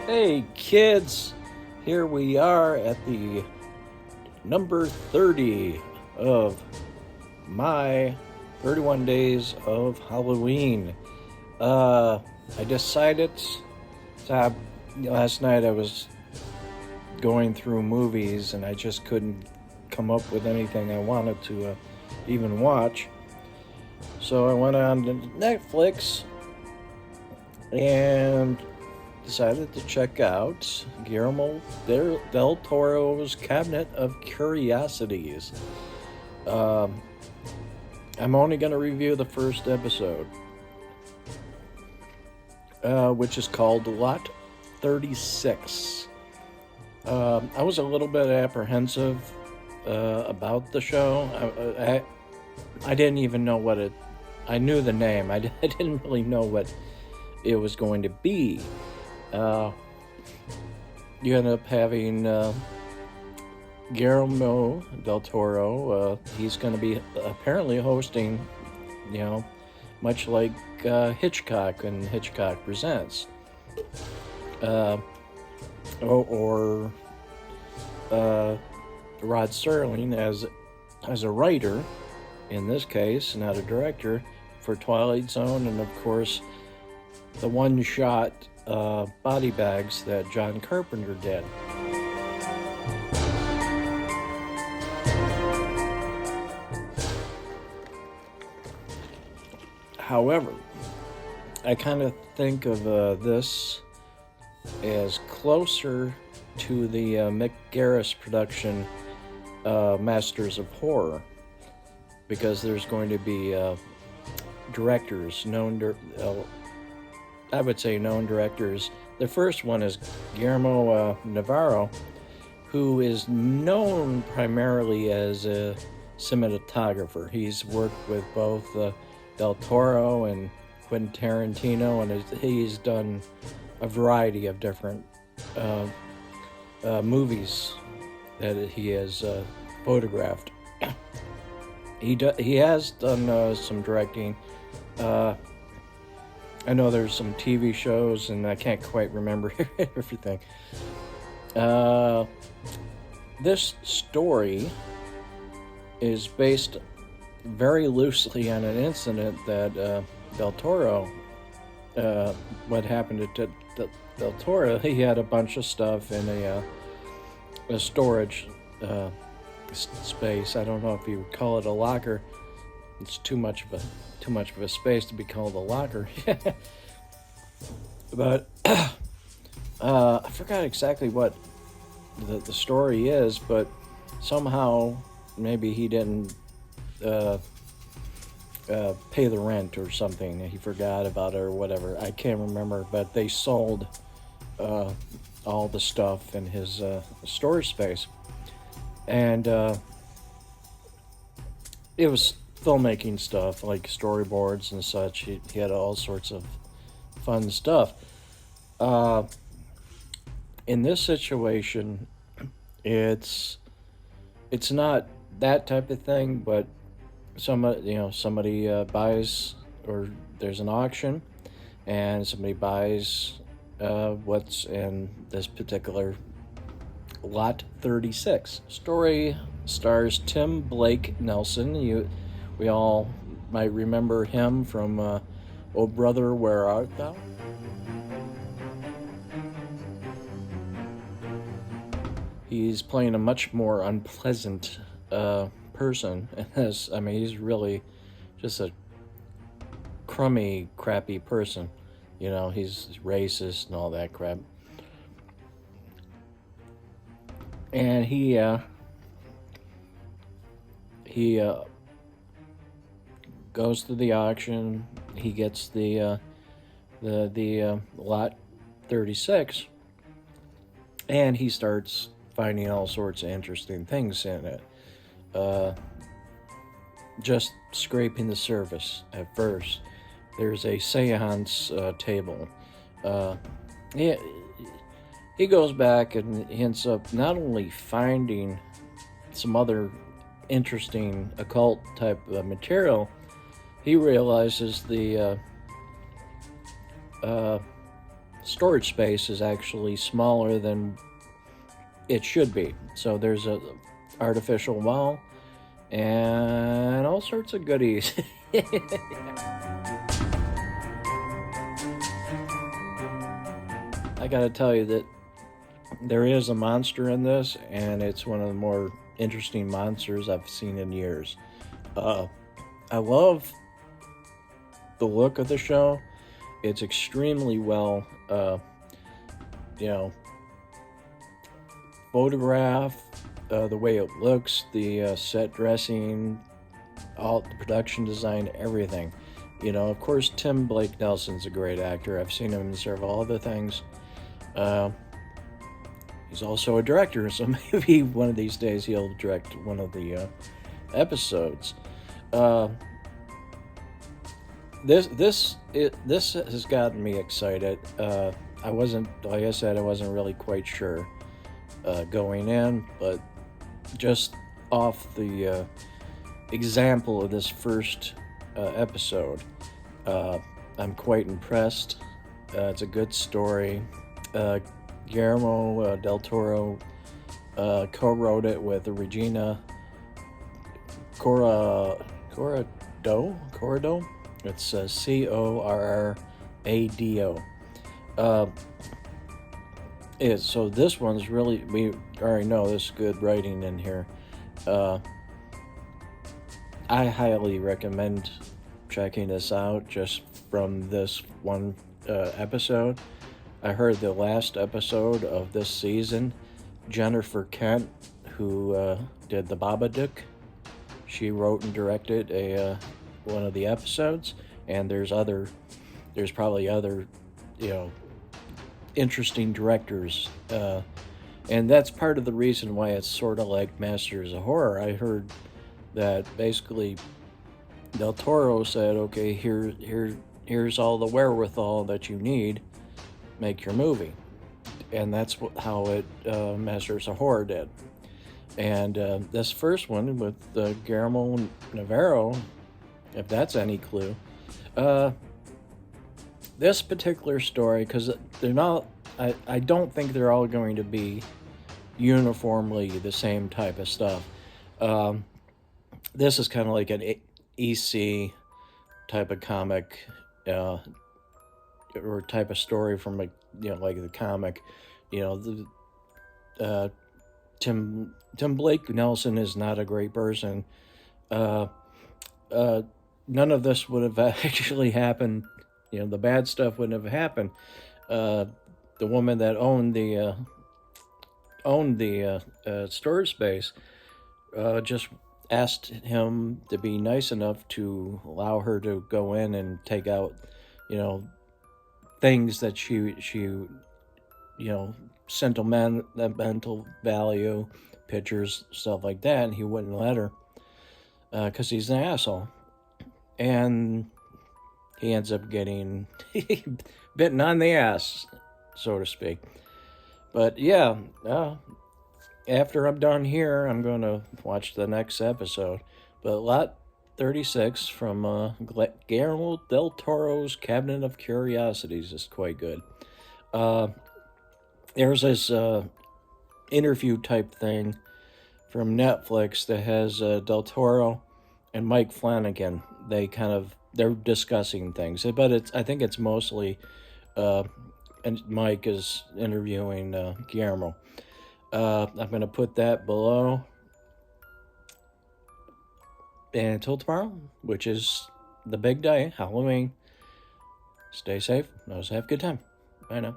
Hey kids, here we are at the number 30 of my 31 days of Halloween. I decided last night I was going through movies and I just couldn't come up with anything I wanted to even watch. So I went on to Netflix and decided to check out Guillermo del Toro's Cabinet of Curiosities. I'm only going to review the first episode, which is called Lot 36. I was a little bit apprehensive about the show. I didn't even know what it... I knew the name. I didn't really know what it was going to be. You end up having Guillermo del Toro. He's going to be apparently hosting, much like Hitchcock and Hitchcock Presents. Or Rod Serling as a writer, in this case, not a director, for Twilight Zone, and of course the one-shot body bags that John Carpenter did. However, I kind of think of this as closer to the Mick Garris production Masters of Horror, because there's going to be directors, I would say known directors. The first one is Guillermo Navarro, who is known primarily as a cinematographer. He's worked with both Del Toro and Quentin Tarantino, and he's done a variety of different movies that he has photographed. He has done some directing. I know there's some TV shows, and I can't quite remember everything. This story is based very loosely on an incident that Del Toro, what happened to Del Toro. He had a bunch of stuff in a storage space. I don't know if you would call it a locker. It's too much of a space to be called a locker. But I forgot exactly what the story is, but somehow maybe he didn't pay the rent or something. He forgot about it or whatever. I can't remember, but they sold all the stuff in his storage space. And it was filmmaking stuff, like storyboards and such. He had all sorts of fun stuff. In this situation, it's not that type of thing, but somebody buys, or there's an auction, and somebody buys what's in this particular Lot 36. Story stars Tim Blake Nelson. We all might remember him from Oh Brother, Where Art Thou? He's playing a much more unpleasant person. He's really just a crummy, crappy person. He's racist and all that crap. And he goes to the auction. He gets the Lot 36, and he starts finding all sorts of interesting things in it. Just scraping the surface at first. There's a seance table. He goes back and ends up not only finding some other interesting occult type of material, he realizes the storage space is actually smaller than it should be. So there's a artificial wall and all sorts of goodies. I gotta tell you that there is a monster in this, and it's one of the more interesting monsters I've seen in years. I love the look of the show. It's extremely well, you know, photographed, the way it looks, the set dressing, all the production design, everything. Of course, Tim Blake Nelson's a great actor. I've seen him in several other things. He's also a director, so maybe one of these days he'll direct one of the episodes. This has gotten me excited. I wasn't, like I said, I wasn't really quite sure going in, but just off the example of this first episode, I'm quite impressed. It's a good story. Guillermo del Toro co-wrote it with Regina Corrado. It's Corrado. So this one's really, we already know there's good writing in here. I highly recommend checking this out just from this one episode. I heard the last episode of this season, Jennifer Kent, who did The Babadook, she wrote and directed one of the episodes, and there's probably other, interesting directors, and that's part of the reason why it's sort of like Masters of Horror. I heard that basically Del Toro said, okay, here's all the wherewithal that you need, make your movie. And that's how Masters of Horror did. And this first one with Guillermo Navarro, if that's any clue, this particular story, because they're not, I don't think they're all going to be uniformly the same type of stuff. This is kind of like an EC type of comic, or type of story from like the comic. Tim Blake Nelson is not a great person. None of this would have actually happened. The bad stuff wouldn't have happened. The woman that owned the storage space just asked him to be nice enough to allow her to go in and take out, things that she sentimental value, pictures, stuff like that, and he wouldn't let her because he's an asshole. And he ends up getting bitten on the ass, so to speak. But yeah, after I'm done here, I'm going to watch the next episode. But Lot 36 from Guillermo del Toro's Cabinet of Curiosities is quite good. There's this interview type thing from Netflix that has Del Toro and Mike Flanagan. They're discussing things, but I think it's mostly and Mike is interviewing Guillermo. I'm going to put that below. And until tomorrow, which is the big day, Halloween, stay safe. Always have a good time. Bye now.